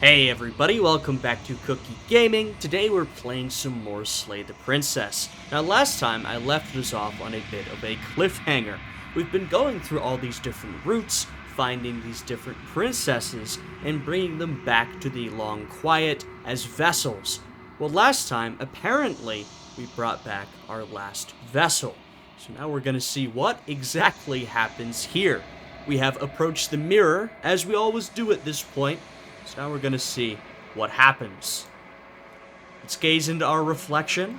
Hey everybody, welcome back to Cookie Gaming. Today we're playing some more Slay the Princess. Now last time I left us off on a bit of a cliffhanger. We've been going through all these different routes, finding these different princesses, and bringing them back to the Long Quiet as vessels. Well, last time, apparently, we brought back our last vessel. So now we're gonna see what exactly happens here. We have approached the mirror, as we always do at this point. So now we're gonna see what happens. Let's gaze into our reflection.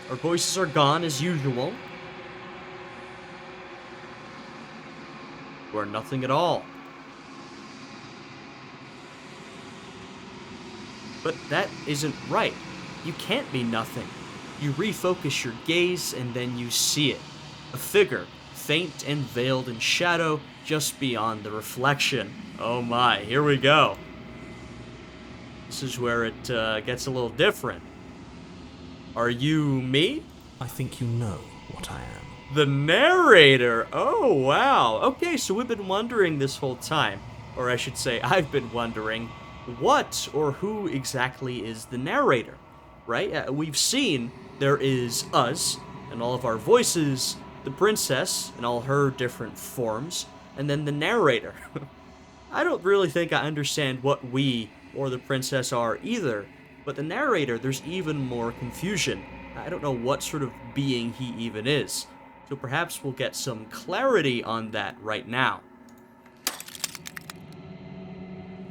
Our voices are gone as usual. We're nothing at all. But that isn't right. You can't be nothing. You refocus your gaze and then you see it. A figure, faint and veiled in shadow, just beyond the reflection. Oh my, here we go. This is where it gets a little different. Are you me? I think you know what I am. The narrator! Oh, wow. Okay, so we've been wondering this whole time, or I should say, I've been wondering, what or who exactly is the narrator, right? We've seen there is us, and all of our voices, the princess, and all her different forms, and then the narrator. I don't really think I understand what we or the princess are either, but the narrator, there's even more confusion. I don't know what sort of being he even is, so perhaps we'll get some clarity on that right now.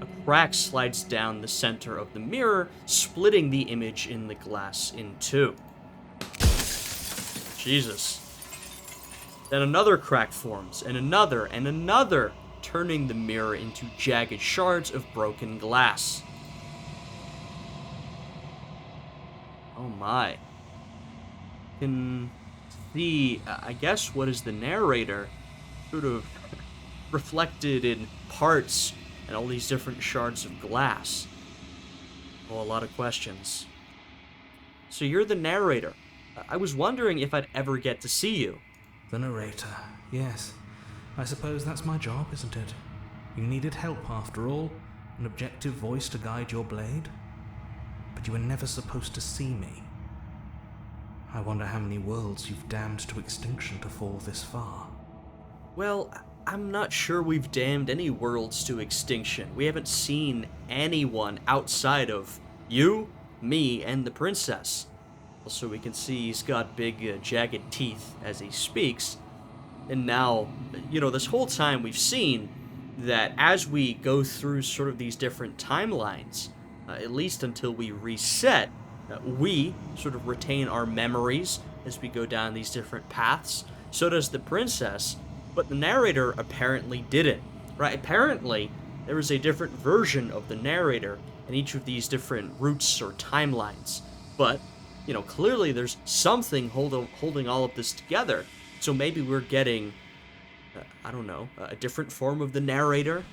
A crack slides down the center of the mirror, splitting the image in the glass in two. Jesus. Then another crack forms, and another, turning the mirror into jagged shards of broken glass. Oh my. Can see, I guess, what is the narrator sort of reflected in parts and all these different shards of glass. Oh, a lot of questions. So you're the narrator. I was wondering if I'd ever get to see you. The narrator, yes. I suppose that's my job, isn't it? You needed help after all, an objective voice to guide your blade. But you were never supposed to see me. I wonder how many worlds you've damned to extinction to fall this far. Well, I'm not sure we've damned any worlds to extinction. We haven't seen anyone outside of you, me, and the princess. Also, we can see he's got big, jagged teeth as he speaks. And now, this whole time we've seen that as we go through sort of these different timelines, at least until we reset, we sort of retain our memories as we go down these different paths. So does the princess, but the narrator apparently didn't, right? Apparently, there is a different version of the narrator in each of these different routes or timelines. But clearly there's something holding all of this together. So maybe we're getting, I don't know, a different form of the narrator.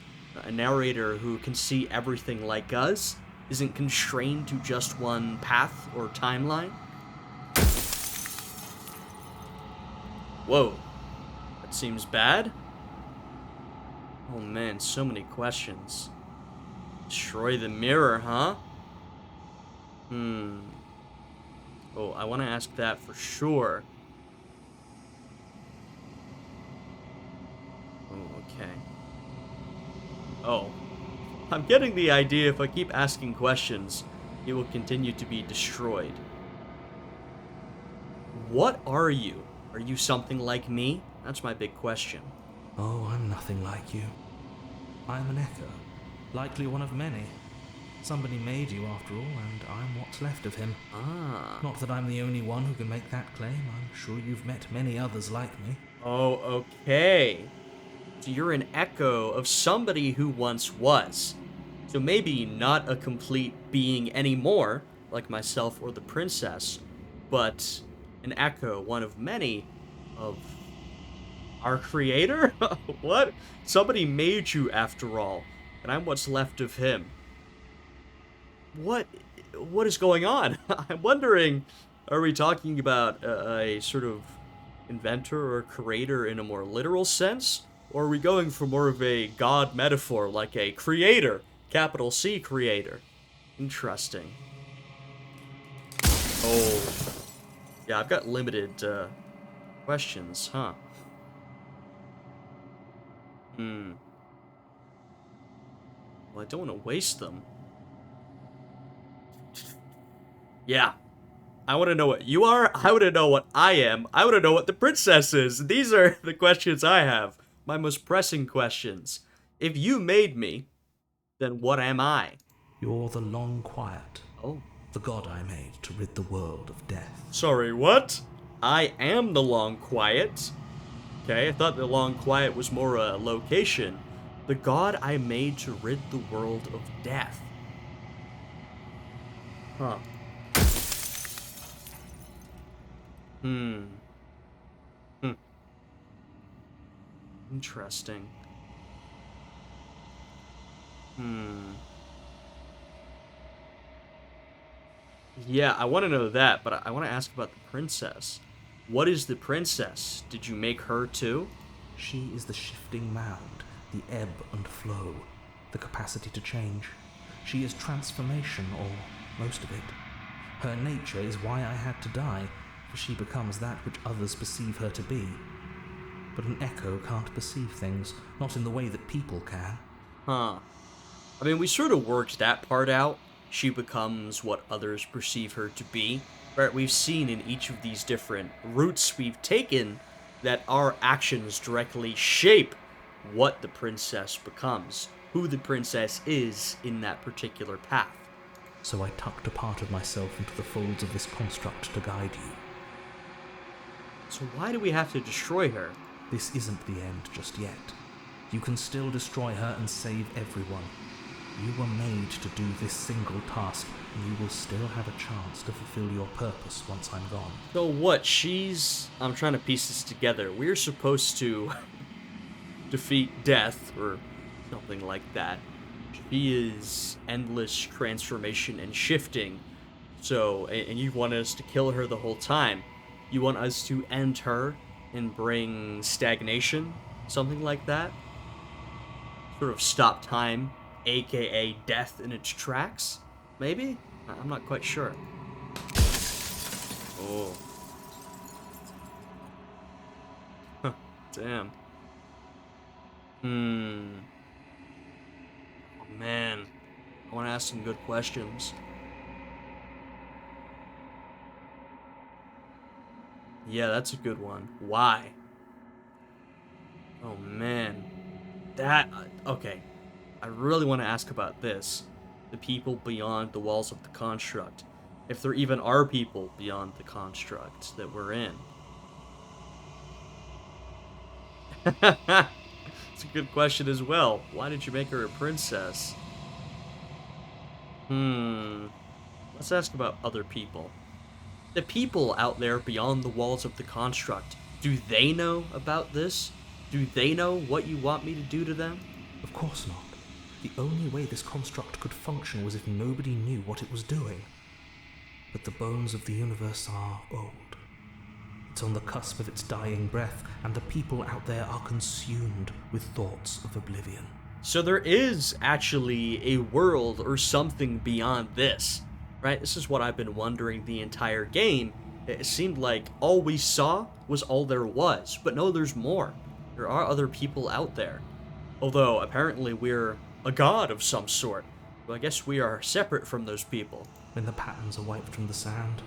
A narrator who can see everything like us, isn't constrained to just one path or timeline. Whoa, that seems bad. Oh man, so many questions. Destroy the mirror, huh? Oh, I want to ask that for sure. Oh, okay. Oh. I'm getting the idea if I keep asking questions, it will continue to be destroyed. What are you? Are you something like me? That's my big question. Oh, I'm nothing like you. I'm an echo, likely one of many. Somebody made you after all, and I'm what's left of him. Ah. Not that I'm the only one who can make that claim. I'm sure you've met many others like me. Oh, okay. So you're an echo of somebody who once was. So maybe not a complete being anymore, like myself or the princess, but an echo, one of many, of our creator? What? Somebody made you after all, and I'm what's left of him. What is going on? I'm wondering, are we talking about a sort of inventor or creator in a more literal sense? Or are we going for more of a god metaphor, like a creator, capital C creator? Interesting. Oh. Yeah, I've got limited questions, huh? Hmm. Well, I don't want to waste them. Yeah. I want to know what you are. I want to know what I am. I want to know what the princess is. These are the questions I have. My most pressing questions. If you made me, then what am I? You're the Long Quiet, Oh. the god I made to rid the world of death. Sorry, what? I am the Long Quiet. Okay, I thought the Long Quiet was more a location. The god I made to rid the world of death. Huh. Hmm. Hmm. Interesting. Hmm. Yeah, I want to know that, but I want to ask about the princess. What is the princess? Did you make her too? She is the shifting mound, the ebb and flow, the capacity to change. She is transformation, or most of it. Her nature is why I had to die, for she becomes that which others perceive her to be. But an echo can't perceive things, not in the way that people can. Huh. I mean, we sort of worked that part out. She becomes what others perceive her to be. Right? We've seen in each of these different routes we've taken that our actions directly shape what the princess becomes, who the princess is in that particular path. So I tucked a part of myself into the folds of this construct to guide you. So why do we have to destroy her? This isn't the end just yet. You can still destroy her and save everyone. You were made to do this single task, and you will still have a chance to fulfill your purpose once I'm gone. So what? I'm trying to piece this together. We're supposed to defeat death, or something like that. She is endless transformation and shifting. So, and you want us to kill her the whole time. You want us to end her and bring stagnation? Something like that? Sort of stop time, aka death in its tracks? Maybe? I'm not quite sure. Oh. Huh, damn. Oh, man. I want to ask some good questions. Yeah, that's a good one. Why? Oh, man. Okay. I really want to ask about this. The people beyond the walls of the construct. If there even are people beyond the construct that we're in. It's a good question as well. Why did you make her a princess? Let's ask about other people. The people out there beyond the walls of the construct, do they know about this? Do they know what you want me to do to them? Of course not. The only way this construct could function was if nobody knew what it was doing. But the bones of the universe are old. It's on the cusp of its dying breath, and the people out there are consumed with thoughts of oblivion. So there is actually a world or something beyond this, right? This is what I've been wondering the entire game. It seemed like all we saw was all there was, but no, there's more. There are other people out there. Although, apparently we're a god of some sort. Well, I guess we are separate from those people. When the patterns are wiped from the sand,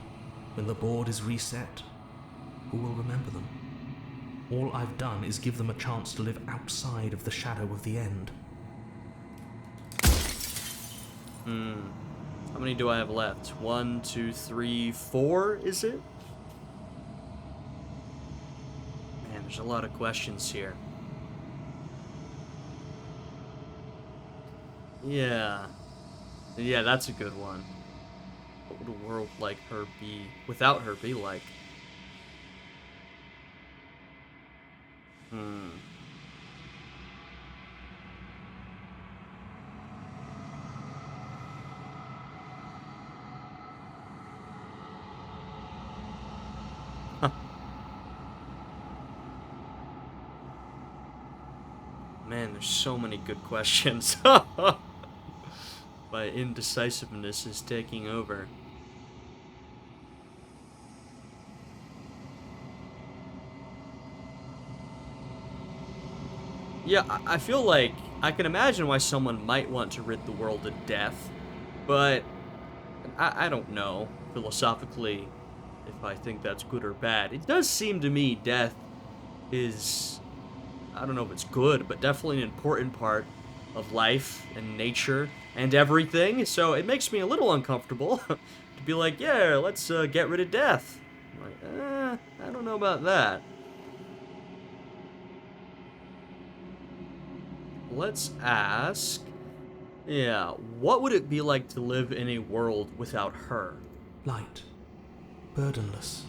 when the board is reset, who will remember them? All I've done is give them a chance to live outside of the shadow of the end. How many do I have left? 1, 2, 3, 4, is it? Man, there's a lot of questions here. Yeah, that's a good one. What would a world like her be, without her be like? there's so many good questions. My indecisiveness is taking over. Yeah, I feel like I can imagine why someone might want to rid the world of death, but I don't know philosophically if I think that's good or bad. It does seem to me death is, I don't know if it's good, but definitely an important part of life and nature and everything. So it makes me a little uncomfortable to be like, yeah, let's get rid of death. I'm like, I don't know about that. Let's ask, yeah, what would it be like to live in a world without her? Light, burdenless,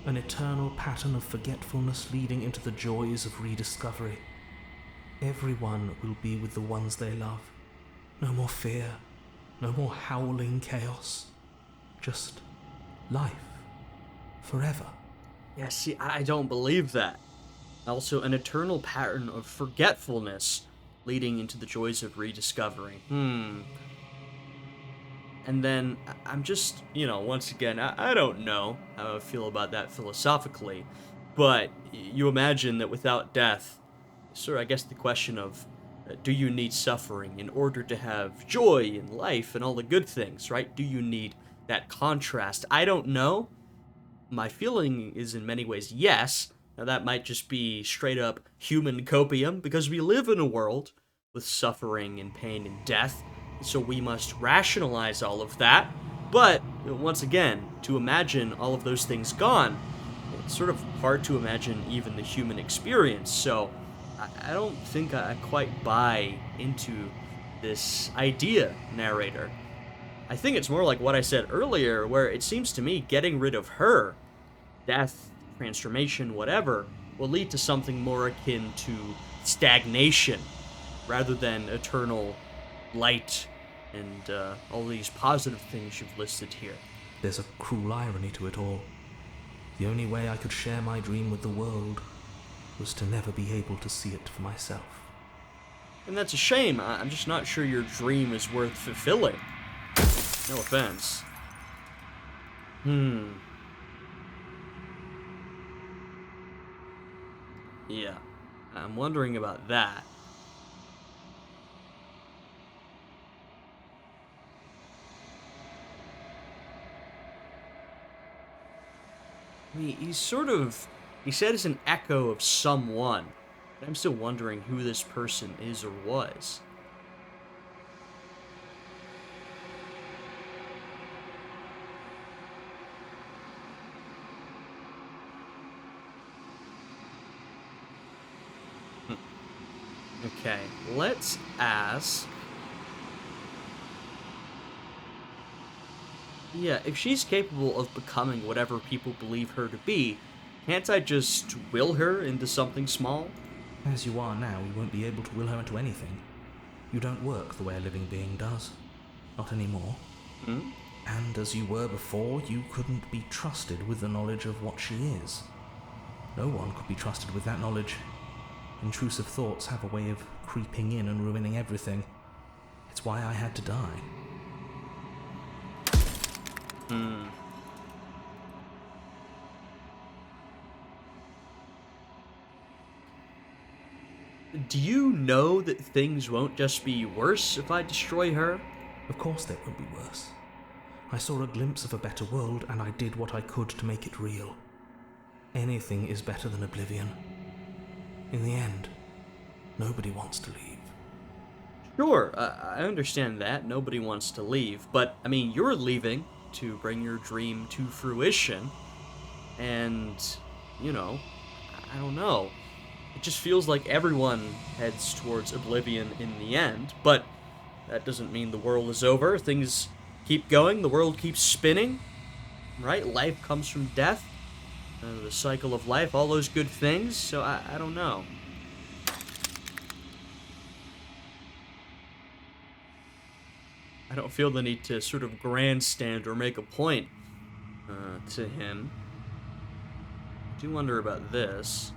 an eternal pattern of forgetfulness leading into the joys of rediscovery. Everyone will be with the ones they love. No more fear, no more howling chaos. Just life. Forever. Yeah, see, I don't believe that. Also, an eternal pattern of forgetfulness leading into the joys of rediscovery. And then I'm just, once again, I don't know how I feel about that philosophically, but you imagine that without death, sort of, I guess the question of do you need suffering in order to have joy in life and all the good things, right? Do you need that contrast? I don't know. My feeling is in many ways yes. Now, that might just be straight up human copium because we live in a world with suffering and pain and death, so we must rationalize all of that. But, once again, to imagine all of those things gone, it's sort of hard to imagine even the human experience, so I don't think I quite buy into this idea, narrator. I think it's more like what I said earlier, where it seems to me getting rid of her, death, transformation, whatever, will lead to something more akin to stagnation rather than eternal light and all these positive things you've listed here. There's a cruel irony to it all. The only way I could share my dream with the world was to never be able to see it for myself. And that's a shame. I'm just not sure your dream is worth fulfilling. No offense. Yeah, I'm wondering about that. I mean, he said it's an echo of someone. But I'm still wondering who this person is or was. Okay, let's ask. Yeah, if she's capable of becoming whatever people believe her to be, can't I just will her into something small? As you are now, you won't be able to will her into anything. You don't work the way a living being does. Not anymore. And as you were before, you couldn't be trusted with the knowledge of what she is. No one could be trusted with that knowledge. Intrusive thoughts have a way of creeping in and ruining everything. It's why I had to die. Do you know that things won't just be worse if I destroy her? Of course they won't be worse. I saw a glimpse of a better world, and I did what I could to make it real. Anything is better than oblivion. In the end, nobody wants to leave. Sure, I understand that. Nobody wants to leave. But, I mean, you're leaving to bring your dream to fruition. And, I don't know. It just feels like everyone heads towards oblivion in the end. But that doesn't mean the world is over. Things keep going. The world keeps spinning. Right? Life comes from death. The cycle of life. All those good things. So, I don't know. I don't feel the need to sort of grandstand or make a point to him. I do wonder about this.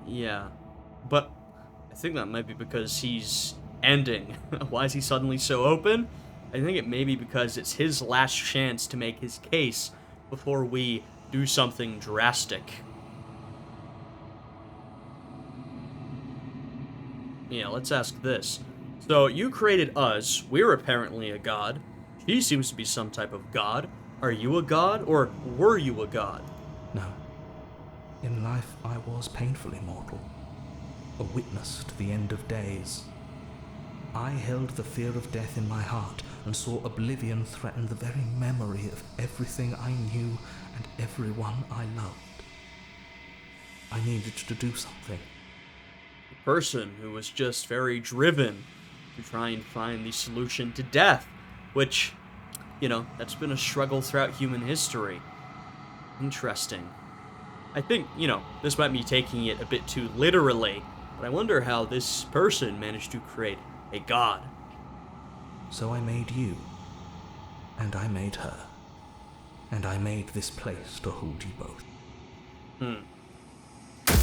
Yeah. But I think that might be because he's ending. Why is he suddenly so open? I think it may be because it's his last chance to make his case before we do something drastic. Yeah, let's ask this. So, you created us. We're apparently a god. She seems to be some type of god. Are you a god, or were you a god? No. In life, I was painfully mortal, a witness to the end of days. I held the fear of death in my heart and saw oblivion threaten the very memory of everything I knew and everyone I loved. I needed to do something. A person who was just very driven to try and find the solution to death, which, that's been a struggle throughout human history. Interesting. I think, this might be taking it a bit too literally, but I wonder how this person managed to create a god. So I made you, and I made her, and I made this place to hold you both. I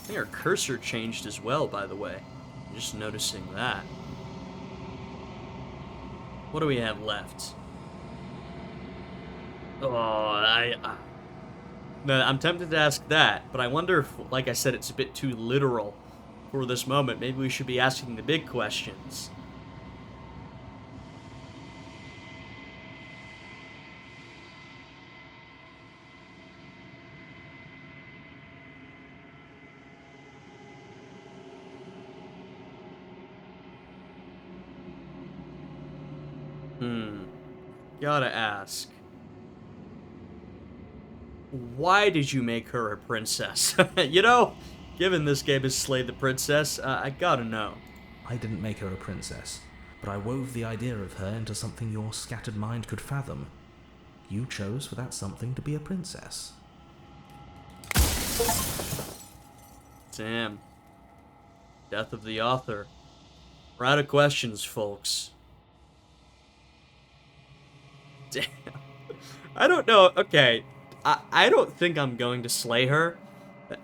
think our cursor changed as well, by the way. I'm just noticing that. What do we have left? I'm tempted to ask that, but I wonder if, like I said, it's a bit too literal for this moment. Maybe we should be asking the big questions. Gotta ask. Why did you make her a princess? Given this game is Slay the Princess, I gotta know. I didn't make her a princess, but I wove the idea of her into something your scattered mind could fathom. You chose for that something to be a princess. Damn. Death of the author. We're out of questions, folks. Damn. I don't know. Okay. I don't think I'm going to slay her.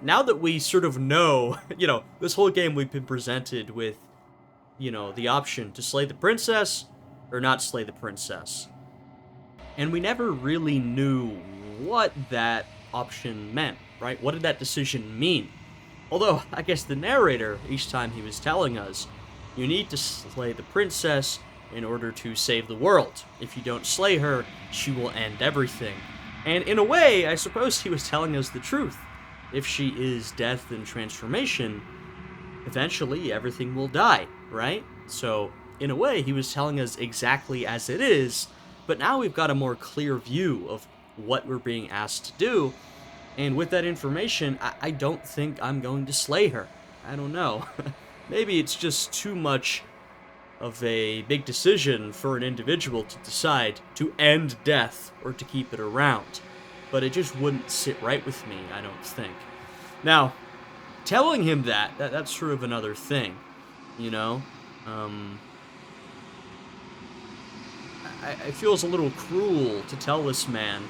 Now that we sort of know, this whole game we've been presented with, the option to slay the princess or not slay the princess. And we never really knew what that option meant, right? What did that decision mean? Although, I guess the narrator, each time he was telling us, you need to slay the princess in order to save the world. If you don't slay her, she will end everything. And in a way, I suppose he was telling us the truth. If she is death and transformation, eventually everything will die, right? So, in a way, he was telling us exactly as it is, but now we've got a more clear view of what we're being asked to do, and with that information, I don't think I'm going to slay her. I don't know. Maybe it's just too much of a big decision for an individual to decide to end death or to keep it around. But it just wouldn't sit right with me, I don't think. Now, telling him that's sort of another thing, I feel it's a little cruel to tell this man,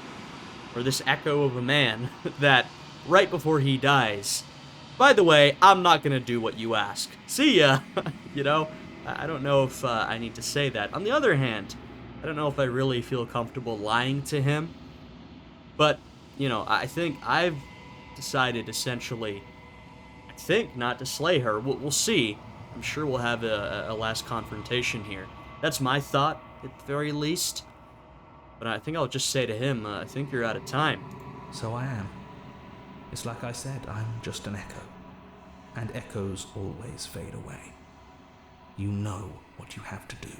or this echo of a man, that right before he dies, by the way, I'm not gonna do what you ask. See ya! I don't know if I need to say that. On the other hand, I don't know if I really feel comfortable lying to him. But, I think I've decided essentially, not to slay her. We'll see. I'm sure we'll have a last confrontation here. That's my thought, at the very least. But I think I'll just say to him, I think you're out of time. So I am. It's like I said, I'm just an echo. And echoes always fade away. You know what you have to do.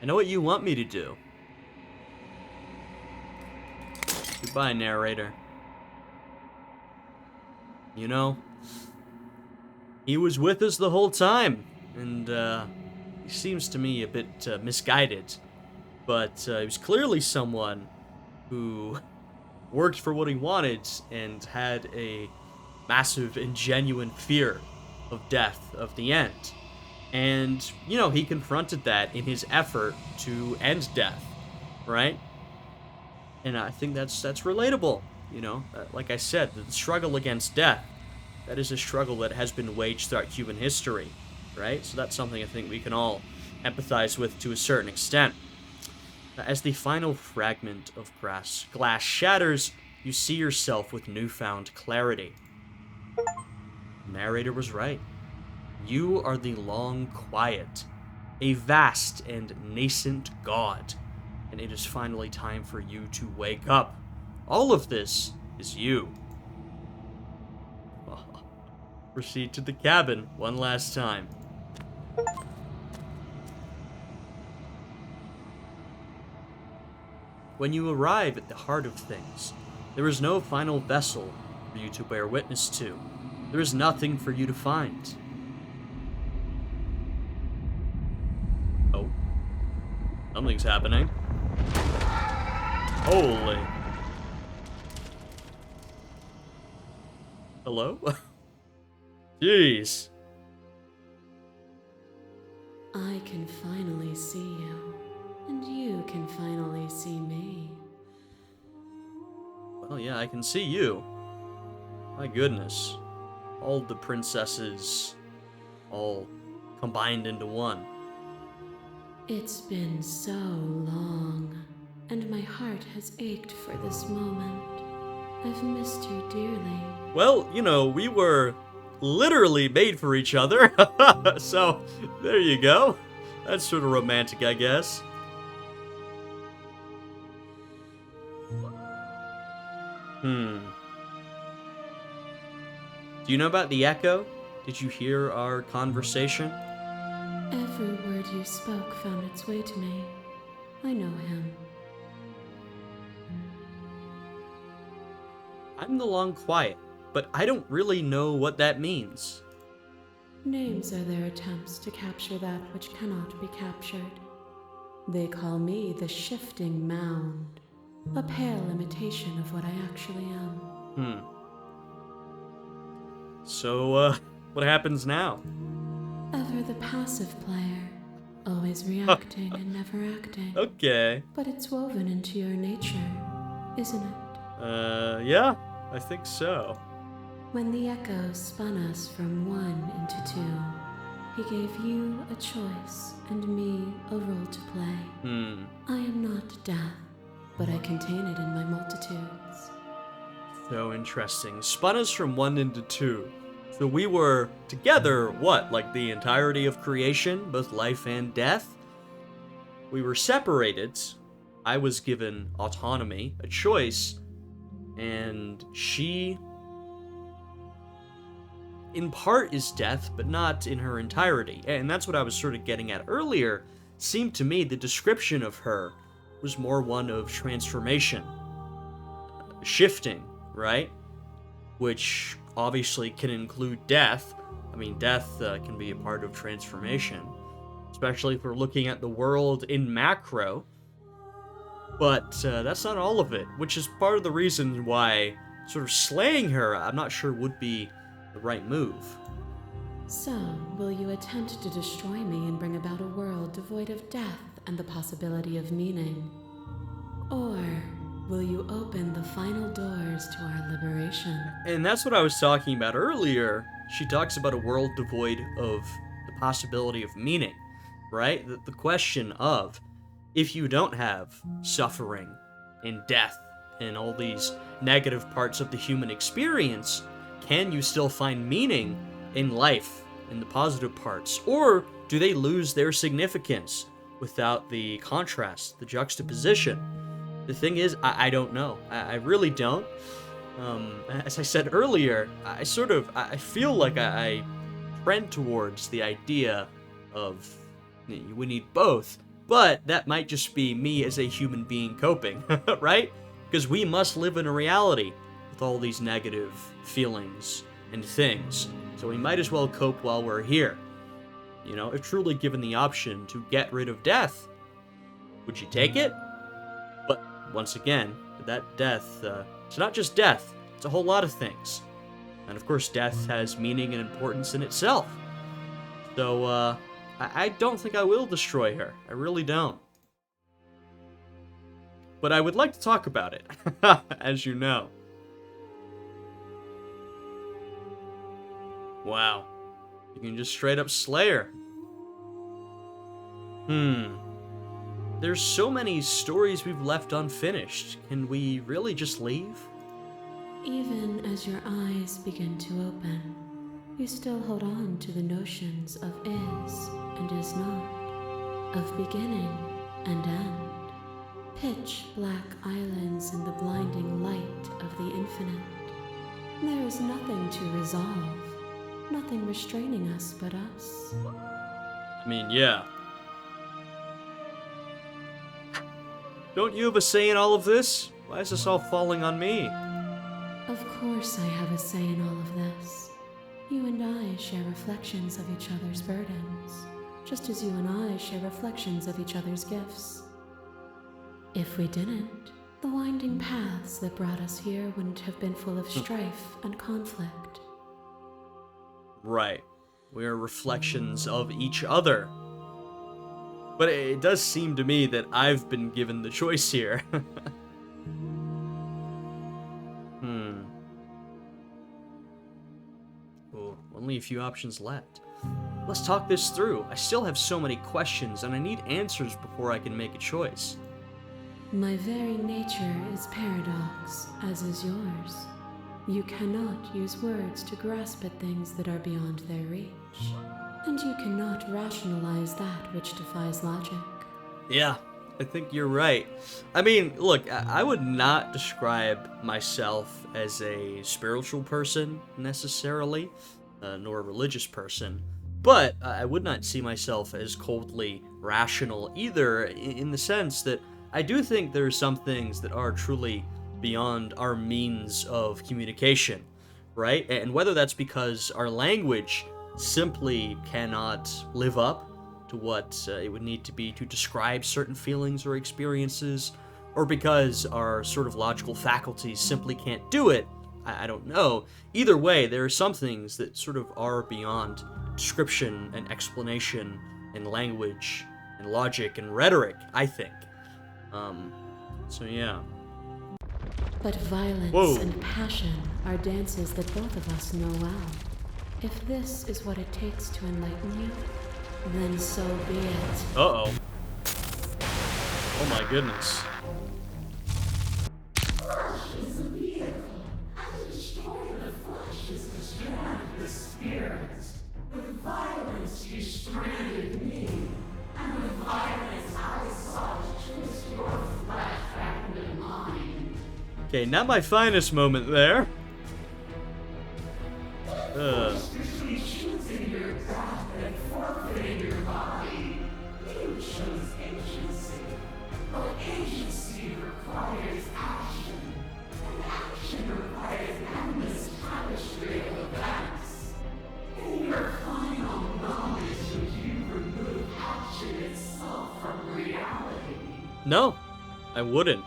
I know what you want me to do. Goodbye, narrator. He was with us the whole time, and he seems to me a bit misguided. But he was clearly someone who worked for what he wanted and had a massive and genuine fear of death, of the end. And, he confronted that in his effort to end death, right? And I think that's relatable, like I said, the struggle against death. That is a struggle that has been waged throughout human history, right? So that's something I think we can all empathize with to a certain extent. As the final fragment of glass shatters, you see yourself with newfound clarity. The narrator was right. You are the Long Quiet, a vast and nascent god, and it is finally time for you to wake up. All of this is you. Proceed to the cabin one last time. When you arrive at the heart of things, there is no final vessel for you to bear witness to. There is nothing for you to find. Oh. Something's happening. Holy. Hello? Jeez. I can finally see you, and you can finally see me. Well, yeah, I can see you. My goodness. All the princesses, all combined into one. It's been so long, and my heart has ached for this moment. I've missed you dearly. Well, you know, we were literally made for each other. So, there you go. That's sort of romantic, I guess. Do you know about the Echo? Did you hear our conversation? Every word you spoke found its way to me. I know him. I'm the Long Quiet, but I don't really know what that means. Names are their attempts to capture that which cannot be captured. They call me the Shifting Mound, a pale imitation of what I actually am. So, what happens now? Ever the passive player, always reacting and never acting. Okay. But it's woven into your nature, isn't it? Yeah, I think so. When the Echo spun us from one into two, he gave you a choice and me a role to play. I am not death, but I contain it in my multitudes. So interesting. Spun us from one into two. So we were together, what, like the entirety of creation, both life and death? We were separated. I was given autonomy, a choice, and she, in part, is death, but not in her entirety. And that's what I was sort of getting at earlier. Seemed to me the description of her was more one of transformation, shifting, right? Which obviously can include death. I mean, death can be a part of transformation, especially if we're looking at the world in macro. But that's not all of it, which is part of the reason why sort of slaying her, I'm not sure would be the right move. So, will you attempt to destroy me and bring about a world devoid of death and the possibility of meaning? Or will you open the final doors to our liberation? And that's what I was talking about earlier. She talks about a world devoid of the possibility of meaning, right? The question of, if you don't have suffering and death and all these negative parts of the human experience, can you still find meaning in life, in the positive parts? Or do they lose their significance without the contrast, the juxtaposition? The thing is, I don't know. I really don't. As I said earlier, I feel like I trend towards the idea of we need both, but that might just be me as a human being coping, right? Because we must live in a reality with all these negative feelings and things, so we might as well cope while we're here. You know, if truly given the option to get rid of death, would you take it? But once again, that death, it's not just death, it's a whole lot of things. And of course, death has meaning and importance in itself. So, I don't think I will destroy her. I really don't. But I would like to talk about it, as you know. Wow. You can just straight up slay her. There's so many stories we've left unfinished. Can we really just leave? Even as your eyes begin to open, you still hold on to the notions of is and is not, of beginning and end. Pitch black islands in the blinding light of the infinite. There is nothing to resolve, nothing restraining us but us. I mean, yeah. Don't you have a say in all of this? Why is this all falling on me? Of course I have a say in all of this. You and I share reflections of each other's burdens, just as you and I share reflections of each other's gifts. If we didn't, the winding paths that brought us here wouldn't have been full of strife and conflict. Right. We are reflections of each other. But it does seem to me that I've been given the choice here. Well, only a few options left. Let's talk this through. I still have so many questions, and I need answers before I can make a choice. My very nature is paradox, as is yours. You cannot use words to grasp at things that are beyond their reach. And you cannot rationalize that which defies logic. Yeah, I think you're right. I mean, look, I would not describe myself as a spiritual person, necessarily, nor a religious person. But I would not see myself as coldly rational either, in the sense that I do think there are some things that are truly beyond our means of communication, right? And whether that's because our language simply cannot live up to what it would need to be to describe certain feelings or experiences, or because our sort of logical faculties simply can't do it, I don't know. Either way, there are some things that sort of are beyond description and explanation and language and logic and rhetoric, I think. So yeah. But violence and passion are dances that both of us know well. If this is what it takes to enlighten you, then so be it. Uh-oh. Oh my goodness. Okay, not my finest moment there. No, I wouldn't.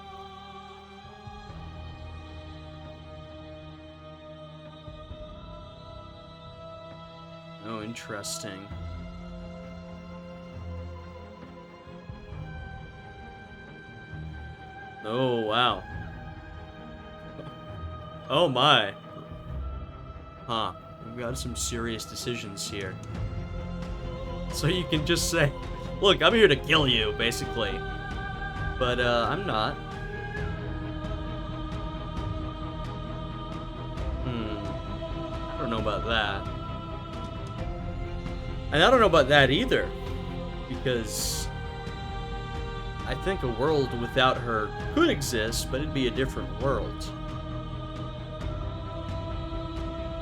Oh, interesting. Oh, wow. Oh my. Huh. We've got some serious decisions here. So you can just say, look, I'm here to kill you, basically. But, I'm not. I don't know about that. And I don't know about that either. Because I think a world without her could exist, but it'd be a different world.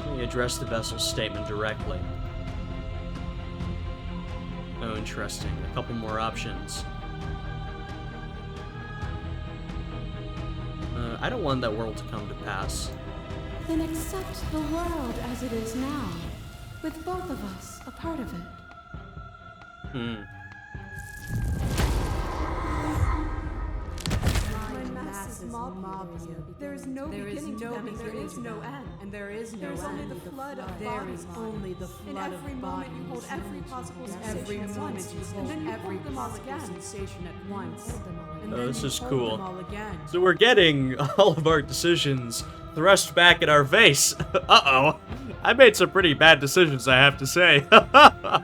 Let me address the vessel's statement directly. Oh, interesting. A couple more options. I don't want that world to come to pass. Then accept the world as it is now, with both of us a part of it. Mob you. There is no beginning to them, and there is no end. And there is no There is only end. the flood of There bodies. is only the In flood every of moment you hold bodies. every possible sensation Every at moment once, you and hold then you every hold them all possible again. sensation at once. And Oh, then this you is hold cool. them all again. So we're getting all of our decisions thrust back at our face. Uh-oh. I made some pretty bad decisions, I have to say. I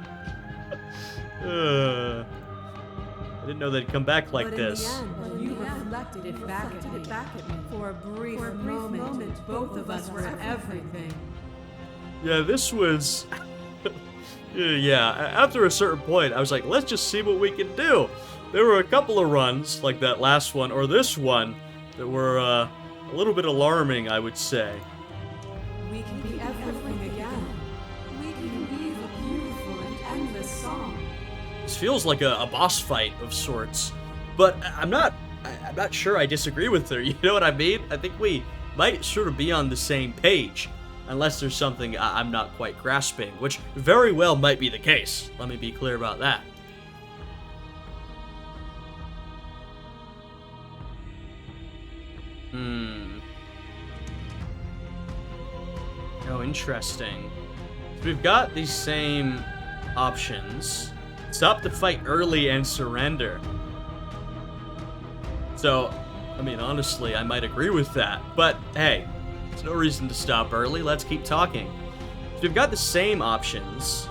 didn't know they'd come back like this. You reflected it back at me. For a brief moment, both of us were everything. Yeah, this was... yeah, after a certain point, I was like, let's just see what we can do. There were a couple of runs, like that last one, or this one, that were a little bit alarming, I would say. We can be everything again. We can weave a beautiful and endless song. This feels like a boss fight of sorts, but I'm not sure I disagree with her. You know what I mean? I think we might sort of be on the same page, unless there's something I'm not quite grasping, which very well might be the case. Let me be clear about that. Oh, interesting. So we've got these same options. Stop the fight early and surrender. So, I mean, honestly, I might agree with that. But, hey, there's no reason to stop early. Let's keep talking. So we've got the same options.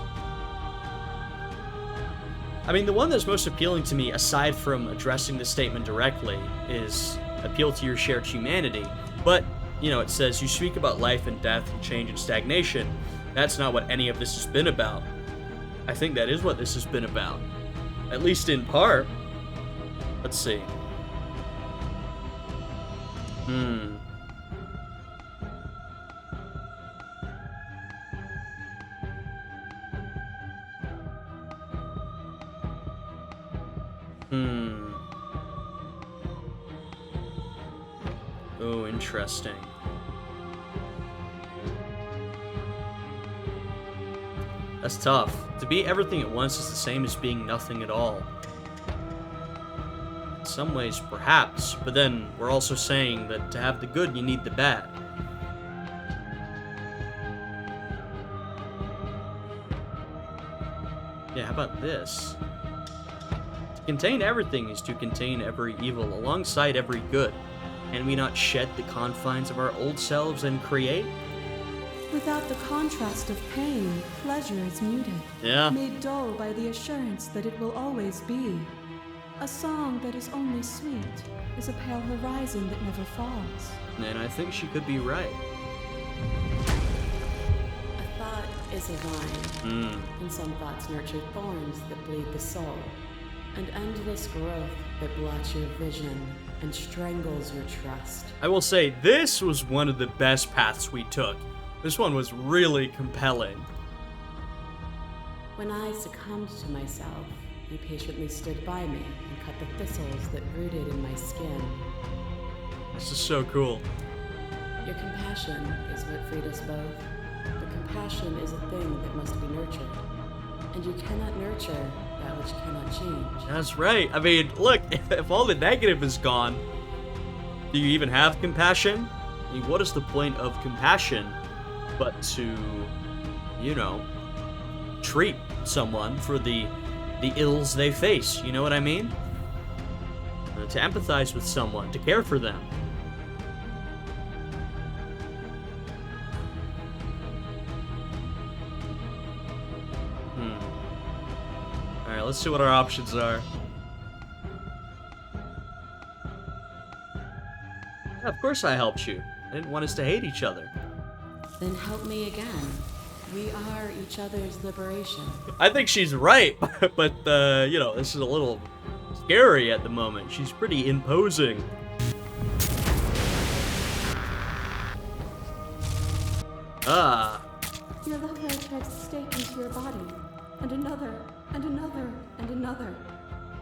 I mean, the one that's most appealing to me, aside from addressing the statement directly, is appeal to your shared humanity. But, you know, it says you speak about life and death and change and stagnation. That's not what any of this has been about. I think that is what this has been about. At least in part. Let's see. Oh, interesting. That's tough. To be everything at once is the same as being nothing at all. In some ways, perhaps, but then we're also saying that to have the good, you need the bad. Yeah, how about this? To contain everything is to contain every evil alongside every good. Can we not shed the confines of our old selves and create? Without the contrast of pain, pleasure is muted. Yeah. Made dull by the assurance that it will always be. A song that is only sweet is a pale horizon that never falls. And I think she could be right. A thought is a vine, and some thoughts nurture thorns that bleed the soul, and endless growth that blots your vision and strangles your trust. I will say, this was one of the best paths we took. This one was really compelling. When I succumbed to myself, you patiently stood by me and cut the thistles that rooted in my skin. This is so cool. Your compassion is what freed us both. But compassion is a thing that must be nurtured. And you cannot nurture that which cannot change. That's right. I mean, look, if all the negative is gone, do you even have compassion? I mean, what is the point of compassion but to, you know, treat someone for the ills they face? You know what I mean? To empathize with someone, to care for them. Alright, let's see what our options are. Yeah, of course I helped you. I didn't want us to hate each other. Then help me again. We are each other's liberation. I think she's right, but, you know, this is a little scary at the moment. She's pretty imposing. Your lover drives a stake into your body, and another, and another, and another.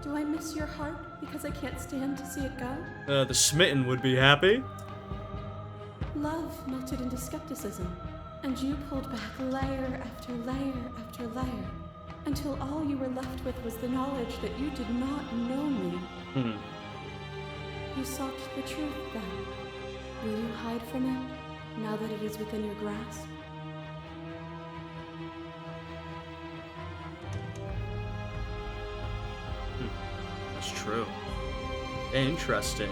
Do I miss your heart because I can't stand to see it go? The smitten would be happy. Love melted into skepticism, and you pulled back layer after layer after layer, until all you were left with was the knowledge that you did not know me. You sought the truth then. Will you hide from it, now that it is within your grasp? That's true. Interesting.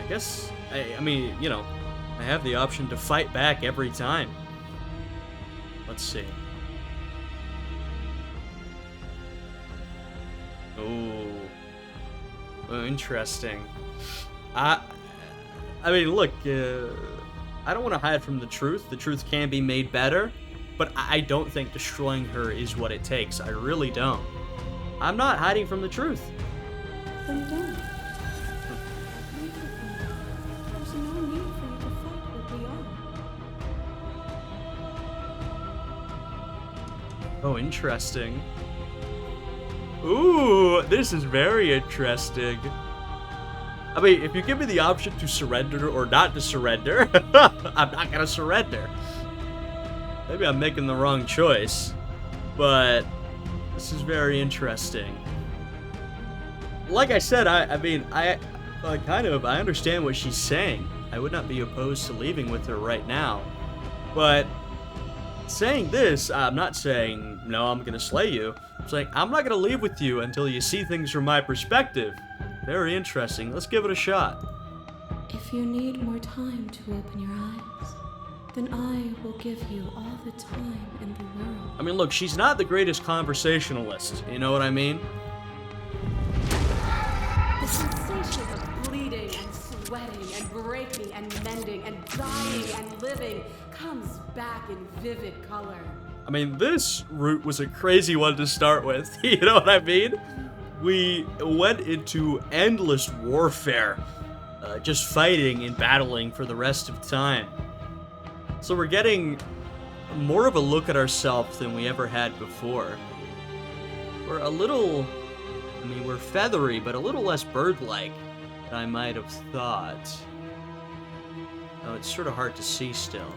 I guess, I mean, you know, I have the option to fight back every time. Let's see. Ooh. Oh, interesting. I mean, look, I don't want to hide from the truth. The truth can be made better, but I don't think destroying her is what it takes. I really don't. I'm not hiding from the truth. Then don't. There's no need for you to fight what we are. Oh, interesting. Ooh, this is very interesting. I mean, if you give me the option to surrender or not to surrender, I'm not gonna surrender. Maybe I'm making the wrong choice, but this is very interesting. Like I said, I mean, I understand what she's saying. I would not be opposed to leaving with her right now, but saying this, I'm not saying, no, I'm gonna slay you. I'm saying, I'm not gonna leave with you until you see things from my perspective. Very interesting. Let's give it a shot. If you need more time to open your eyes, then I will give you all the time in the world. I mean, look, she's not the greatest conversationalist. You know what I mean? The sensation of bleeding and sweating and breaking and mending and dying and living comes back in vivid color. I mean, this route was a crazy one to start with. You know what I mean? We went into endless warfare, just fighting and battling for the rest of time. So we're getting more of a look at ourselves than we ever had before. We're a little, I mean, we're feathery, but a little less bird-like than I might have thought. Oh, it's sort of hard to see still.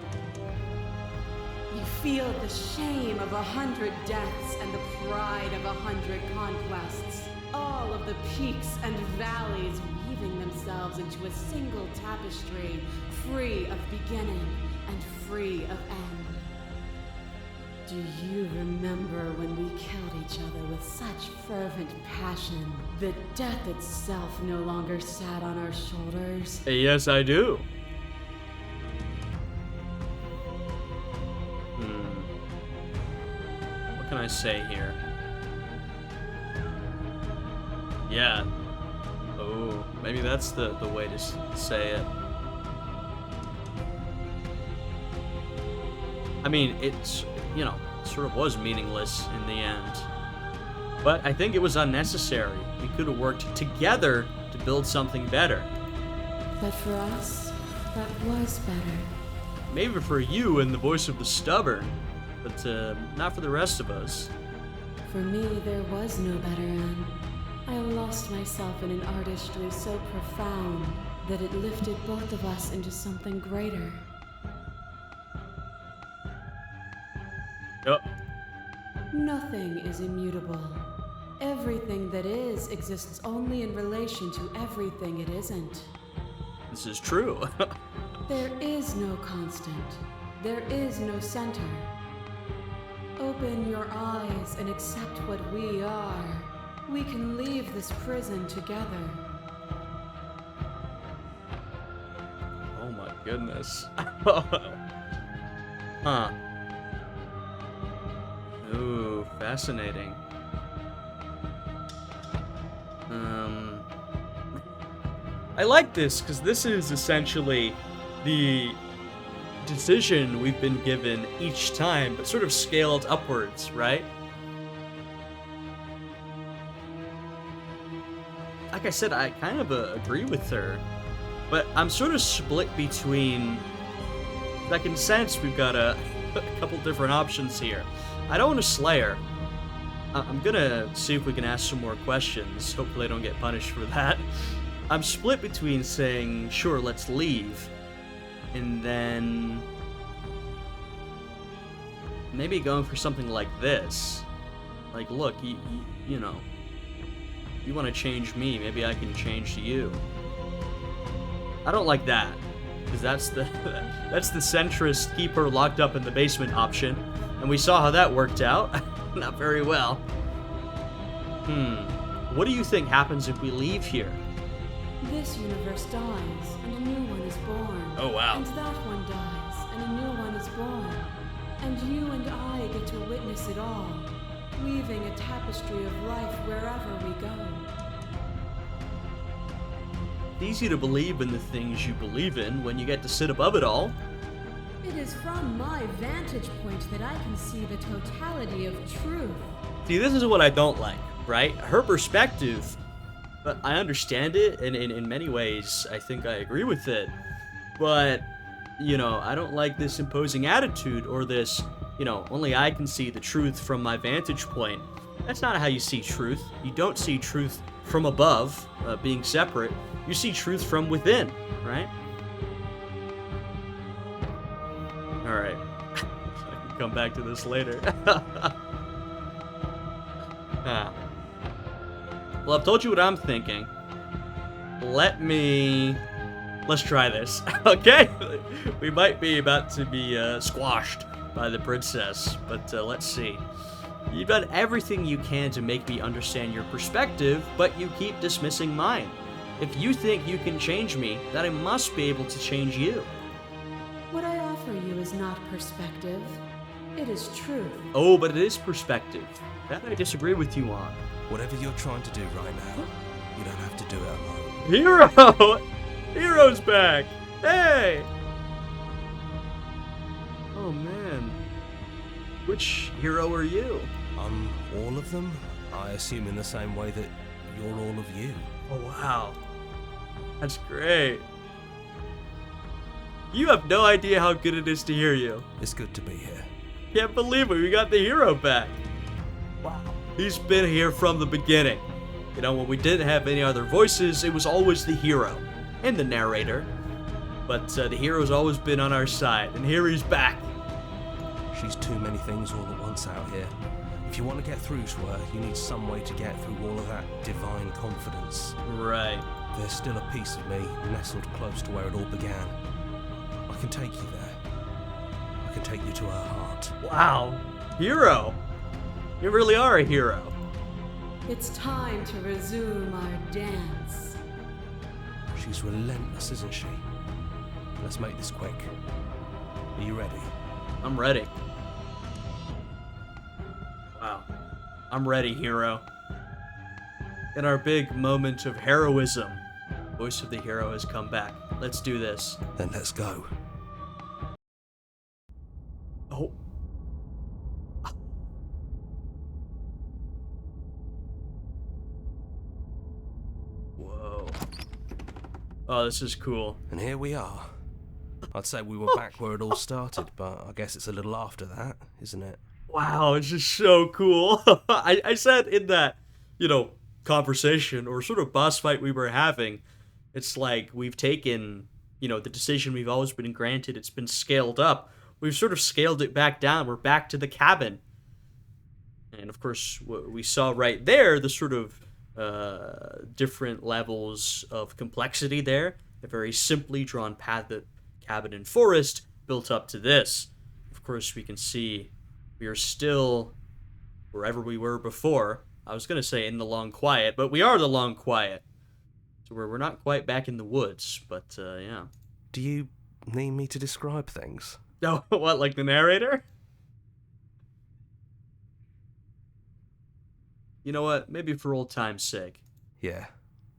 You feel the shame of 100 deaths and the pride of 100 conquests. All of the peaks and valleys weaving themselves into a single tapestry, free of beginning and free of end. Do you remember when we killed each other with such fervent passion that death itself no longer sat on our shoulders? Yes, I do. What can I say here? Yeah. Oh, maybe that's the way to say it. I mean, it's, you know, sort of was meaningless in the end. But I think it was unnecessary. We could have worked together to build something better. But for us, that was better. Maybe for you and the voice of the stubborn, but not for the rest of us. For me, there was no better end. I lost myself in an artistry so profound that it lifted both of us into something greater. Yup. Nothing is immutable. Everything that is exists only in relation to everything it isn't. This is true. There is no constant. There is no center. Open your eyes and accept what we are. We can leave this prison together. Oh my goodness. Huh. Ooh, fascinating. I like this because this is essentially the decision we've been given each time, but sort of scaled upwards, right? Like I said, I kind of agree with her, but I'm sort of split between, like in a sense, we've got a couple different options here. I don't want to slay her. I'm gonna see if we can ask some more questions. Hopefully I don't get punished for that. I'm split between saying, sure, let's leave, and then maybe going for something like this. Like, look, you know, you want to change me, maybe I can change you. I don't like that, because that's the centrist keep her locked up in the basement option, and we saw how that worked out. Not very well. What do you think happens if we leave here? This universe dies, and a new one is born. Oh, wow. And that one dies, and a new one is born. And you and I get to witness it all, weaving a tapestry of life wherever we go. It's easy to believe in the things you believe in when you get to sit above it all. It is from my vantage point that I can see the totality of truth. See, this is what I don't like, right? Her perspective, but I understand it, and in many ways, I think I agree with it. But, you know, I don't like this imposing attitude or this, you know, only I can see the truth from my vantage point. That's not how you see truth. You don't see truth from above, being separate. You see truth from within, right? Alright. I can come back to this later. Well, I've told you what I'm thinking. Let's try this, okay? We might be about to be squashed by the princess, but let's see. You've done everything you can to make me understand your perspective, but you keep dismissing mine. If you think you can change me, then I must be able to change you. What I offer you is not perspective. It is truth. Oh, but it is perspective. That I disagree with you on. Whatever you're trying to do right now, you don't have to do it alone. Hero! Hero's back! Hey! Oh man. Which hero are you? I'm all of them, I assume in the same way that you're all of you. Oh wow. That's great. You have no idea how good it is to hear you. It's good to be here. Can't believe it, we got the hero back. Wow. He's been here from the beginning. You know, when we didn't have any other voices, it was always the hero and the narrator. But the hero's always been on our side, and here he's back. She's too many things all at once out here. If you want to get through to her, you need some way to get through all of that divine confidence. Right. There's still a piece of me nestled close to where it all began. I can take you there. I can take you to her heart. Wow. Hero. You really are a hero. It's time to resume our dance. She's relentless, isn't she? Let's make this quick. Are you ready? I'm ready. Wow. I'm ready, hero. In our big moment of heroism, voice of the hero has come back. Let's do this. Then let's go. Oh. Whoa. Oh, this is cool. And here we are. I'd say we were back where it all started, but I guess it's a little after that, isn't it? Wow, it's just so cool. I said in that, you know, conversation or sort of boss fight we were having, it's like we've taken, you know, the decision we've always been granted, it's been scaled up. We've sort of scaled it back down. We're back to the cabin. And of course, what we saw right there, the sort of different levels of complexity there. A very simply drawn path that cabin and forest built up to this. Of course, we can see we are still wherever we were before. I was going to say in the long quiet, but we are the long quiet. So we're not quite back in the woods, but yeah. Do you need me to describe things? Oh, what, like the narrator? You know what? Maybe for old time's sake. Yeah,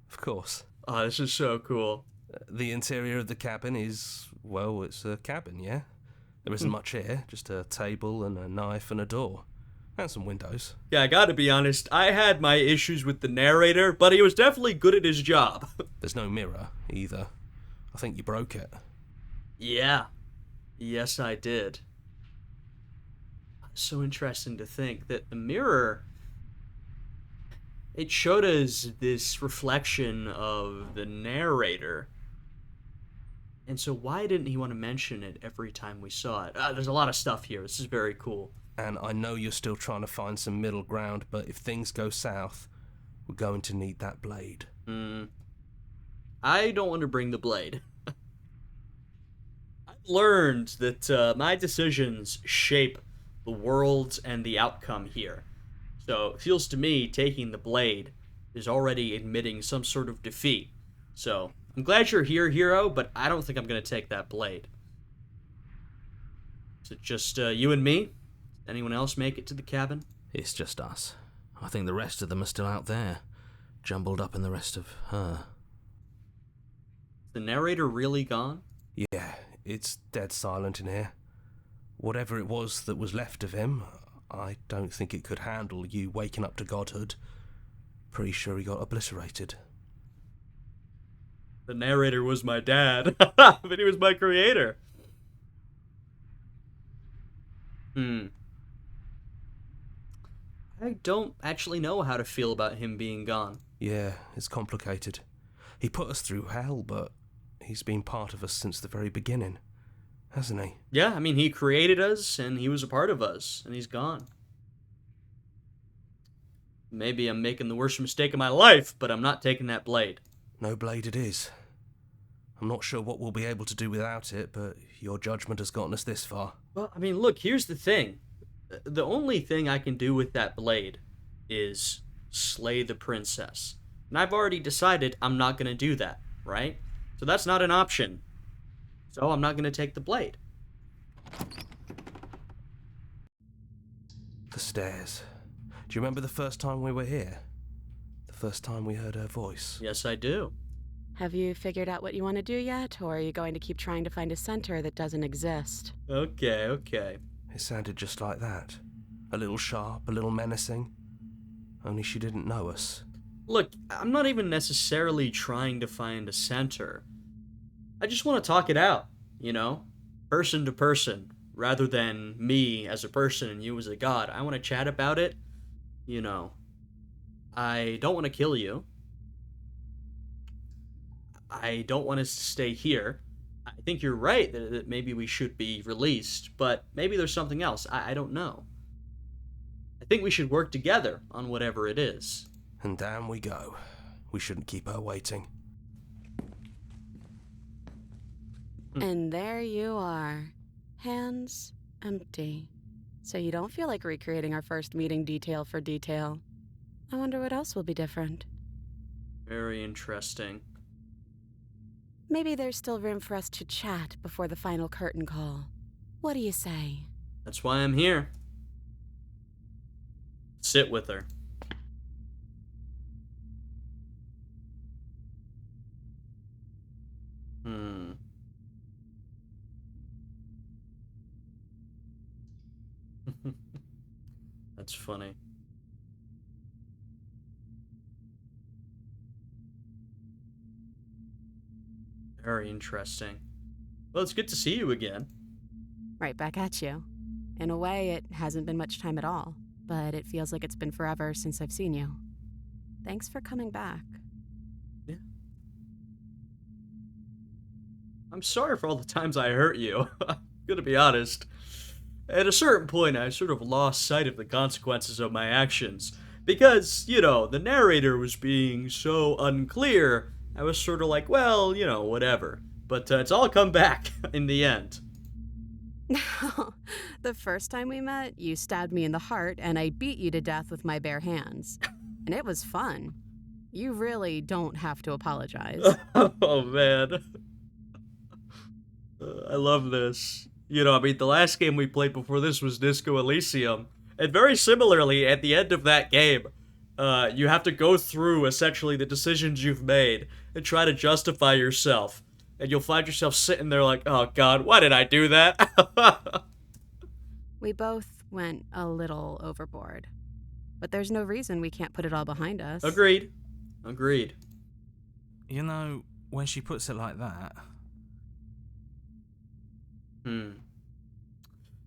of course. Oh, this is so cool. The interior of the cabin is, well, it's a cabin, yeah? There isn't much here, just a table and a knife and a door. And some windows. Yeah, I gotta be honest, I had my issues with the narrator, but he was definitely good at his job. There's no mirror, either. I think you broke it. Yeah. Yes, I did. So interesting to think that the mirror, it showed us this reflection of the narrator. And so why didn't he want to mention it every time we saw it? There's a lot of stuff here. This is very cool. And I know you're still trying to find some middle ground, but if things go south, we're going to need that blade. I don't want to bring the blade. I've learned that my decisions shape the world and the outcome here. So it feels to me taking the blade is already admitting some sort of defeat. So I'm glad you're here, hero, but I don't think I'm going to take that blade. Is it just you and me? Did anyone else make it to the cabin? It's just us. I think the rest of them are still out there, jumbled up in the rest of her. Is the narrator really gone? Yeah, it's dead silent in here. Whatever it was that was left of him, I don't think it could handle you waking up to godhood. Pretty sure he got obliterated. The narrator was my dad, but he was my creator. I don't actually know how to feel about him being gone. Yeah, it's complicated. He put us through hell, but he's been part of us since the very beginning, hasn't he? Yeah, I mean, he created us, and he was a part of us, and he's gone. Maybe I'm making the worst mistake of my life, but I'm not taking that blade. No blade it is. I'm not sure what we'll be able to do without it, but your judgment has gotten us this far. Well, I mean, look, here's the thing. The only thing I can do with that blade is slay the princess. And I've already decided I'm not going to do that, right? So that's not an option. So I'm not going to take the blade. The stairs. Do you remember the first time we were here? The first time we heard her voice? Yes, I do. Have you figured out what you want to do yet, or are you going to keep trying to find a center that doesn't exist? Okay. It sounded just like that. A little sharp, a little menacing. Only she didn't know us. Look, I'm not even necessarily trying to find a center. I just want to talk it out, you know? Person to person, rather than me as a person and you as a god. I want to chat about it, you know. I don't want to kill you. I don't want us to stay here. I think you're right that maybe we should be released, but maybe there's something else. I don't know. I think we should work together on whatever it is. And down we go. We shouldn't keep her waiting. And there you are. Hands empty. So you don't feel like recreating our first meeting detail for detail. I wonder what else will be different. Very interesting. Maybe there's still room for us to chat before the final curtain call. What do you say? That's why I'm here. Sit with her. That's funny. Very interesting. Well, it's good to see you again. Right back at you. In a way, it hasn't been much time at all, but it feels like it's been forever since I've seen you. Thanks for coming back. Yeah. I'm sorry for all the times I hurt you. I'm gonna be honest. At a certain point, I sort of lost sight of the consequences of my actions. Because, you know, the narrator was being so unclear, I was sort of like, well, you know, whatever. But it's all come back in the end. The first time we met, you stabbed me in the heart, and I beat you to death with my bare hands. And it was fun. You really don't have to apologize. Oh, man. I love this. You know, I mean, the last game we played before this was Disco Elysium. And very similarly, at the end of that game, you have to go through, essentially, the decisions you've made and try to justify yourself. And you'll find yourself sitting there like, oh, God, why did I do that? We both went a little overboard. But there's no reason we can't put it all behind us. Agreed. You know, when she puts it like that...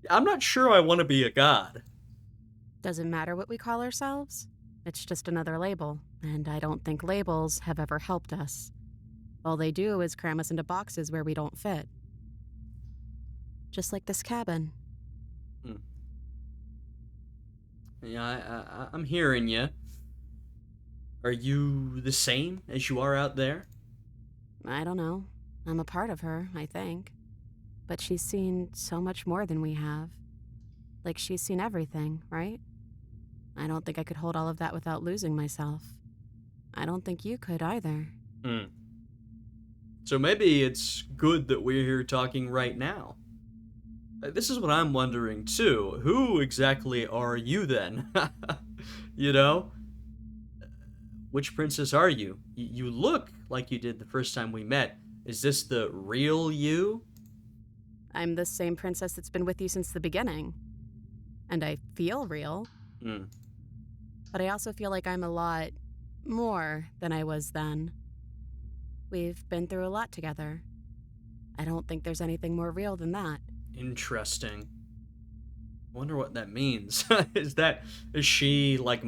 I'm not sure I want to be a god. Doesn't matter what we call ourselves. It's just another label, and I don't think labels have ever helped us. All they do is cram us into boxes where we don't fit. Just like this cabin. Yeah, I'm hearing you. Are you the same as you are out there? I don't know. I'm a part of her, I think. But she's seen so much more than we have. Like, she's seen everything, right? I don't think I could hold all of that without losing myself. I don't think you could either. So maybe it's good that we're here talking right now. This is what I'm wondering too. Who exactly are you then? You know? Which princess are you? You look like you did the first time we met. Is this the real you? I'm the same princess that's been with you since the beginning. And I feel real. But I also feel like I'm a lot more than I was then. We've been through a lot together. I don't think there's anything more real than that. Interesting. Wonder what that means. Is she like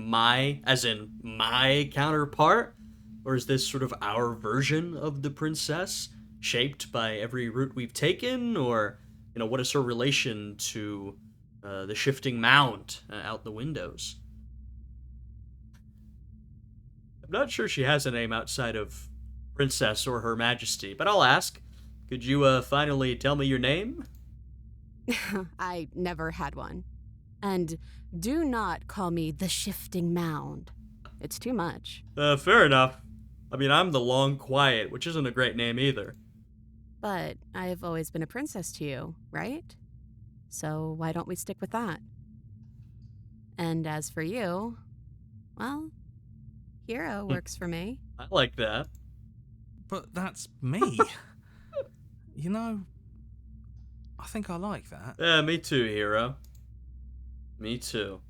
as in my counterpart? Or is this sort of our version of the princess, shaped by every route we've taken? Or, what is her relation to the shifting mound out the windows? I'm not sure she has a name outside of Princess or Her Majesty, but I'll ask. Could you finally tell me your name? I never had one. And do not call me the Shifting Mound. It's too much. Fair enough. I mean, I'm the Long Quiet, which isn't a great name either. But I've always been a princess to you, right? So why don't we stick with that? And as for you, well, Hero works for me. I like that. But that's me. I think I like that. Yeah, me too, Hero. Me too.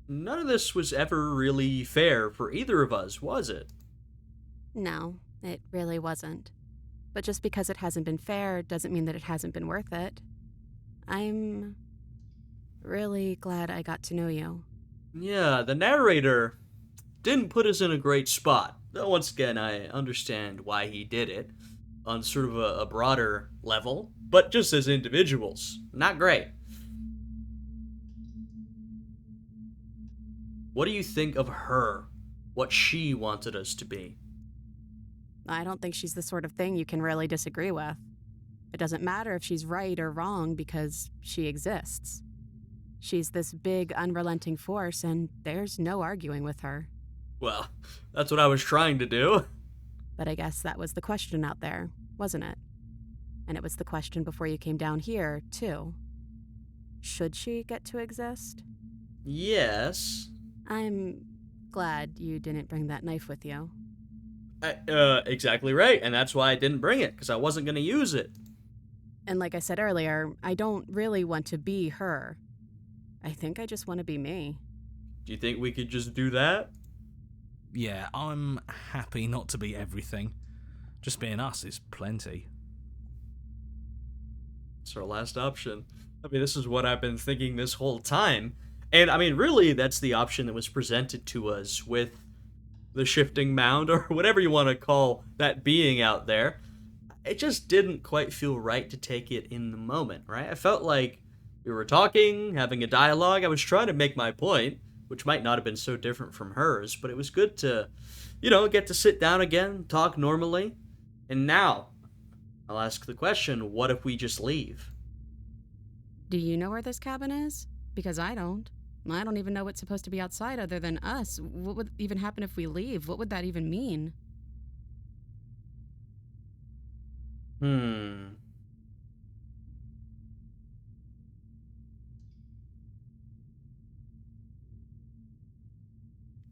None of this was ever really fair for either of us, was it? No, it really wasn't. But just because it hasn't been fair doesn't mean that it hasn't been worth it. I'm really glad I got to know you. Yeah, the narrator didn't put us in a great spot. Though once again, I understand why he did it on sort of a broader level, but just as individuals, not great. What do you think of her? What she wanted us to be? I don't think she's the sort of thing you can really disagree with. It doesn't matter if she's right or wrong because she exists. She's this big, unrelenting force, and there's no arguing with her. Well, that's what I was trying to do. But I guess that was the question out there, wasn't it? And it was the question before you came down here, too. Should she get to exist? Yes. I'm glad you didn't bring that knife with you. Exactly right, and that's why I didn't bring it, because I wasn't going to use it. And like I said earlier, I don't really want to be her. I think I just want to be me. Do you think we could just do that? Yeah, I'm happy not to be everything. Just being us is plenty. It's our last option. I mean, this is what I've been thinking this whole time. And, I mean, really, that's the option that was presented to us with the shifting mound, or whatever you want to call that being out there. It just didn't quite feel right to take it in the moment, right? I felt like we were talking, having a dialogue. I was trying to make my point, which might not have been so different from hers, but it was good to, get to sit down again, talk normally. And now, I'll ask the question, what if we just leave? Do you know where this cabin is? Because I don't. I don't even know what's supposed to be outside other than us. What would even happen if we leave? What would that even mean?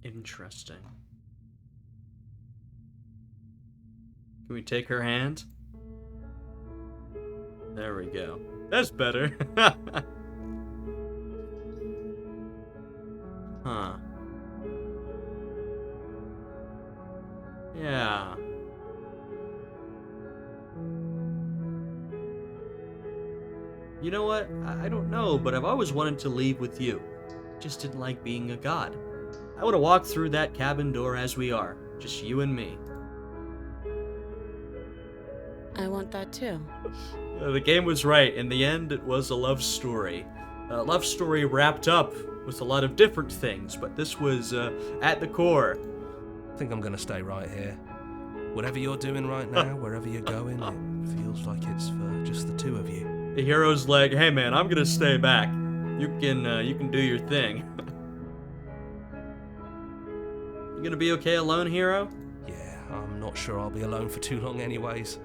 Interesting. Can we take her hand? There we go. That's better. Huh. Yeah. You know what? I don't know, but I've always wanted to leave with you. Just didn't like being a god. I want to walk through that cabin door as we are, just you and me. I want that too. The game was right. In the end, it was a love story. A love story wrapped up with a lot of different things, but this was at the core. I think I'm going to stay right here. Whatever you're doing right now, wherever you're going, it feels like it's for just the two of you. The hero's like, hey man, I'm gonna stay back. You can do your thing. You gonna be okay alone, hero? Yeah, I'm not sure I'll be alone for too long anyways.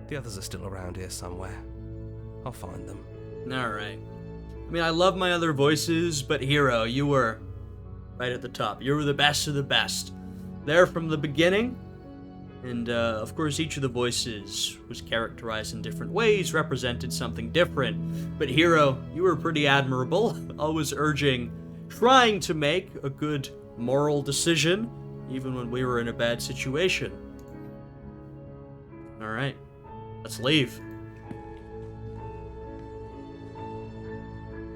The others are still around here somewhere. I'll find them. Alright. I mean, I love my other voices, but Hiro, you were right at the top. You were the best of the best. There from the beginning. And, of course, each of the voices was characterized in different ways, represented something different. But Hiro, you were pretty admirable, always trying to make a good moral decision, even when we were in a bad situation. Alright, let's leave.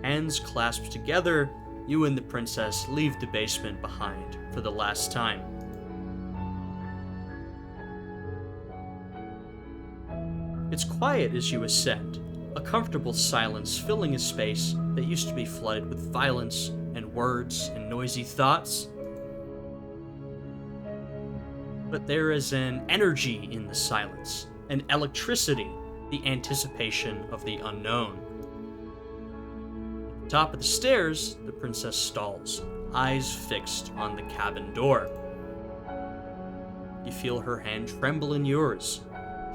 Hands clasped together, you and the princess leave the basement behind for the last time. It's quiet as you ascend, a comfortable silence filling a space that used to be flooded with violence and words and noisy thoughts. But there is an energy in the silence, an electricity, the anticipation of the unknown. At the top of the stairs, the princess stalls, eyes fixed on the cabin door. You feel her hand tremble in yours.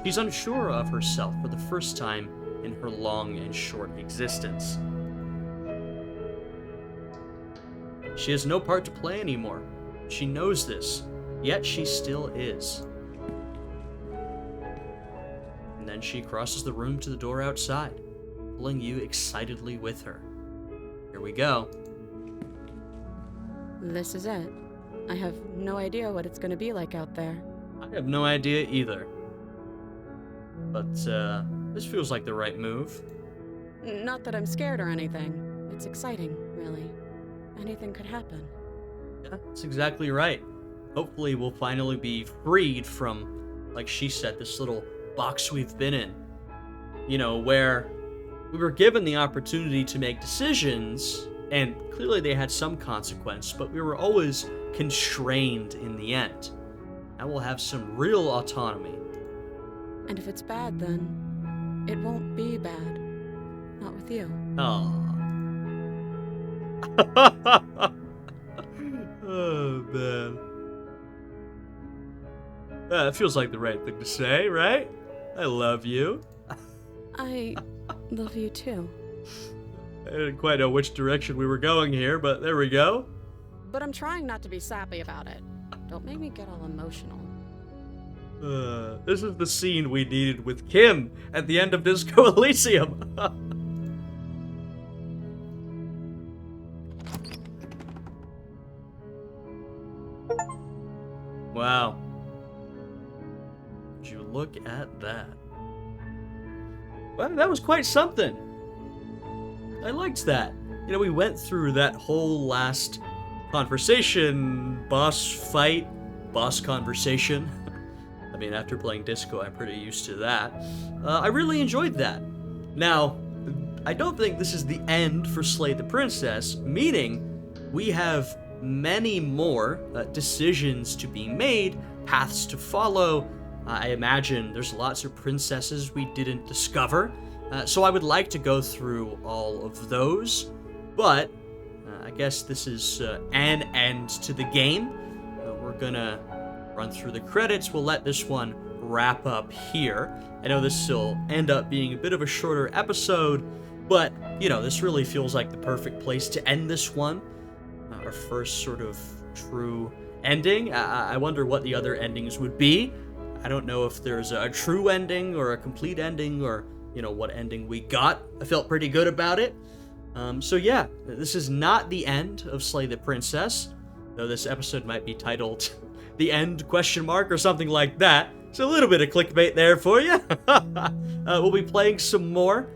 She's unsure of herself for the first time in her long and short existence. She has no part to play anymore. She knows this, yet she still is. And then she crosses the room to the door outside, pulling you excitedly with her. Here we go. This is it. I have no idea what it's gonna be like out there. I have no idea either. But, this feels like the right move. Not that I'm scared or anything. It's exciting, really. Anything could happen. Yeah, that's exactly right. Hopefully we'll finally be freed from, like she said, this little box we've been in. You know, where we were given the opportunity to make decisions, and clearly they had some consequence, but we were always constrained in the end. Now we'll have some real autonomy. And if it's bad, then it won't be bad. Not with you. Aww. Oh, man. It feels like the right thing to say, right? I love you. I love you too. I didn't quite know which direction we were going here, but there we go. But I'm trying not to be sappy about it. Don't make me get all emotional. This is the scene we needed with Kim at the end of Disco Elysium. Wow. Would you look at that? Well, that was quite something. I liked that. You know, we went through that whole last conversation, boss conversation. I mean, after playing Disco, I'm pretty used to that. I really enjoyed that. Now, I don't think this is the end for Slay the Princess, meaning we have many more decisions to be made, paths to follow. I imagine there's lots of princesses we didn't discover, so I would like to go through all of those, but I guess this is an end to the game. We're gonna run through the credits. We'll let this one wrap up here. I know this will end up being a bit of a shorter episode, but, you know, this really feels like the perfect place to end this one. Our first sort of true ending. I wonder what the other endings would be. I don't know if there's a true ending or a complete ending or, you know, what ending we got. I felt pretty good about it. So yeah, this is not the end of Slay the Princess, though this episode might be titled The End ? Or something like that. It's a little bit of clickbait there for you. We'll be playing some more.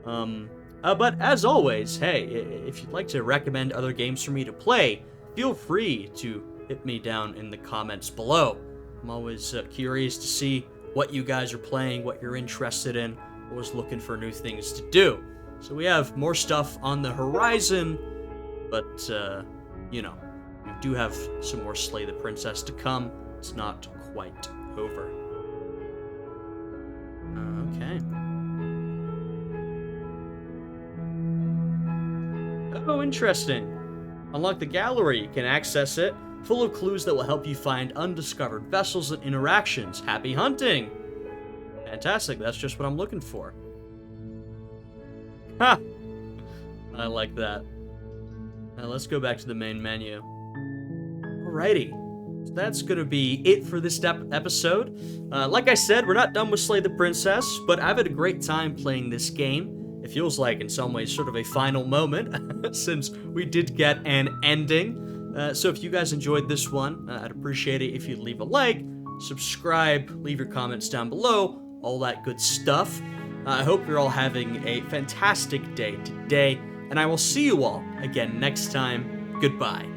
But as always, hey, if you'd like to recommend other games for me to play, feel free to hit me down in the comments below. I'm always curious to see what you guys are playing, what you're interested in, always looking for new things to do. So we have more stuff on the horizon, but, you know, we do have some more Slay the Princess to come. It's not quite over. Okay. Oh, interesting. Unlock the gallery. You can access it, full of clues that will help you find undiscovered vessels and interactions. Happy hunting! Fantastic, that's just what I'm looking for. Ha! I like that. Now let's go back to the main menu. Alrighty. So that's gonna be it for this episode. Like I said, we're not done with Slay the Princess, but I've had a great time playing this game. It feels like, in some ways, sort of a final moment, since we did get an ending. So if you guys enjoyed this one, I'd appreciate it if you'd leave a like, subscribe, leave your comments down below, all that good stuff. I hope you're all having a fantastic day today, and I will see you all again next time. Goodbye.